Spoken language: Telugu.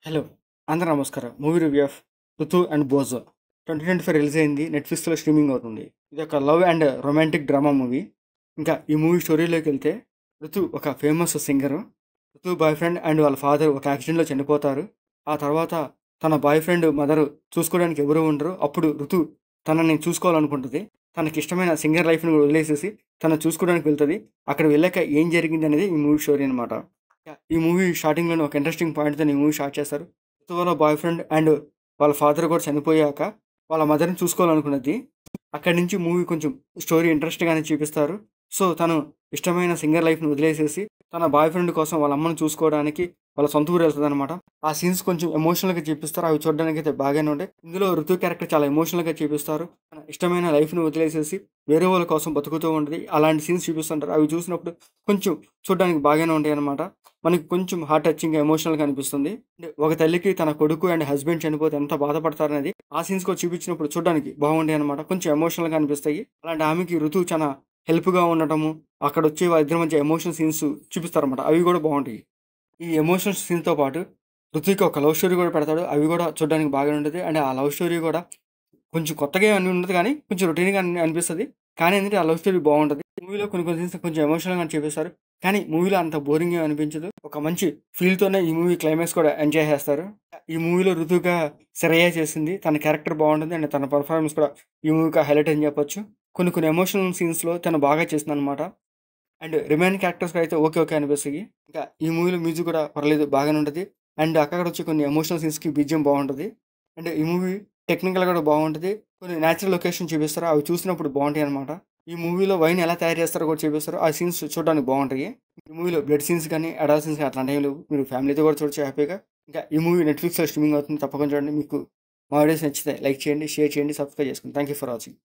హలో! అందరూ నమస్కారం. మూవీ రివ్యూ ఆఫ్ 'ఋతు అండ్ బోజో' 2025 రిలీజ్ అయింది. నెట్‌ఫ్లిక్స్‌లో స్ట్రీమింగ్ అవుతుంది. ఇది ఒక love and romantic drama movie. ఇంకా ఈ మూవీ స్టోరీలోకెళ్తే, ఋతు ఒక ఫేమస్ సింగరు. ఋతు బాయ్ ఫ్రెండ్ అండ్ వాళ్ళ ఫాదర్ ఒక యాక్సిడెంట్‌లో చనిపోతారు. ఆ తర్వాత తన బాయ్ ఫ్రెండ్ మదర్ చూసుకోవడానికి ఎవరూ ఉండరు. అప్పుడు ఋతు తనని చూసుకోవాలనుకుంటది. తనకిష్టమైన సింగర్ లైఫ్‌ని వదిలేసేసి తనని చూసుకోవడానికి వెళ్తది. అక్కడ వెళ్ళాక ఏం జరిగిందనేది ఈ మూవీ స్టోరీ అనమాట. ఈ మూవీ స్టార్టింగ్‌లోనే ఒక ఇంట్రెస్టింగ్ పాయింట్‌తోని ఈ మూవీ స్టార్ట్ చేస్తారు. ఋతు వాళ్ళ బాయ్ ఫ్రెండ్ అండ్ వాళ్ళ ఫాదర్ కూడా చనిపోయాక వాళ్ళ మదర్‌ని చూసుకోవాలనుకున్నది. అక్కడి నుంచి మూవీ కొంచెం స్టోరీ ఇంట్రెస్ట్‌గానే చూపిస్తారు. సో, తను ఇష్టమైన సింగర్ లైఫ్‌ని వదిలేసేసి తన బాయ్ ఫ్రెండ్ కోసం వాళ్ళ అమ్మని చూసుకోవడానికి వాళ్ళ సొంత ఊరు వెళ్తదనమాట. ఆ సీన్స్ కొంచెం ఎమోషనల్‌గా చూపిస్తారు. అవి చూడడానికైతే బాగానే ఉంటాయి. ఇందులో ఋతు క్యారెక్టర్ చాలా ఎమోషనల్‌గా చూపిస్తారు. తన ఇష్టమైన లైఫ్‌ని వదిలేసేసి వేరే వాళ్ళ కోసం బతుకుతూ ఉంటది. అలాంటి సీన్స్ చూపిస్తుంటారు. అవి చూసినప్పుడు కొంచెం చూడడానికి బాగానే ఉంటాయన్నమాట. మనకి కొంచెం హార్ట్ టచింగ్‌గా, ఎమోషనల్‌గా అనిపిస్తుంది. అంటే ఒక తల్లికి తన కొడుకు అండ్ హస్బెండ్ చనిపోతే ఎంత బాధపడతారనేది ఆ సీన్స్ కూడా చూపించినప్పుడు చూడడానికి బాగుంటాయన్నమాట. కొంచెం ఎమోషనల్‌గా అనిపిస్తాయి. అలాంటి ఆమెకి ఋతువు చాలా హెల్ప్‌గా ఉండటము, అక్కడొచ్చి వాళ్ళిద్దరి మధ్య ఎమోషనల్ సీన్స్ చూపిస్తారన్నమాట. అవి కూడా బాగుంటాయి. ఈ ఎమోషనల్ సీన్‌తో పాటు ఋత్విక్ ఒక లవ్ స్టోరీ కూడా పెడతాడు. అవి కూడా చూడడానికి బాగానే ఉంటది. అండ్ ఆ లవ్ స్టోరీ కూడా కొంచెం కొత్తగా అని ఉండదు కానీ, కొంచెం రొటీన్‌గా అనిపిస్తది. కానీ ఏంటంటే, ఆ లవ్ స్టోరీ బావుంటది. మూవీలో కొన్ని కొన్ని సీన్స్ కొంచెం ఎమోషనల్‌గా చూపిస్తారు. కానీ మూవీలో అంత బోరింగ్ ఏమి అనిపించదు. ఒక మంచి ఫీల్‌తోనే ఈ మూవీ క్లైమాక్స్ కూడా ఎంజాయ్ చేస్తారు. ఈ మూవీలో ఋతువుగా శ్రేయ చేసింది. తన క్యారెక్టర్ బావుంటుంది. అండ్ తన పెర్ఫార్మెన్స్ కూడా ఈ మూవీకి హైలైట్ అని చెప్పొచ్చు. కొన్ని కొన్ని ఎమోషనల్ సీన్స్‌లో తను బాగా చేసిందనమాట. అండ్ రిమైనింగ్ క్యారెక్టర్స్‌కి అయితే ఓకే. ఓకే అనిపిస్తాయి. ఇంకా ఈ మూవీలో మ్యూజిక్ కూడా పర్లేదు బాగానే ఉంటది. అండ్ అక్కడక్కడ వచ్చే కొన్ని ఎమోషనల్ సీన్స్‌కి బీజీఎం బావుంటది. అండ్ ఈ మూవీ టెక్నికల్‌గా కూడా బావుంటది. కొన్ని నేచురల్ లొకేషన్ చూపిస్తారు. అవి చూసినప్పుడు బావుంటాయన్నమాట. ఈ మూవీలో వైన్ ఎలా తయారు చేస్తారో కూడా చూపిస్తారు. ఆ సీన్స్ చూడడానికి బావుంటాయి. ఈ మూవీలో బ్లడ్ సీన్స్ కానీ, అడల్ట్ సీన్స్ కానీ అట్లాంటివి లేవు. మీరు ఫ్యామిలీతో కూడా చూడొచ్చు హ్యాపీగా. ఇంకా ఈ మూవీ నెట్‌ఫ్లిక్స్‌లో స్ట్రీమింగ్ అవుతుంది. తప్పకుండా చూడండి. మీకు మా వీడియోస్ నచ్చితే లైక్ చేయండి, షేర్ చేయండి, సబ్స్క్రైబ్ చేసుకోండి. Thank you for watching.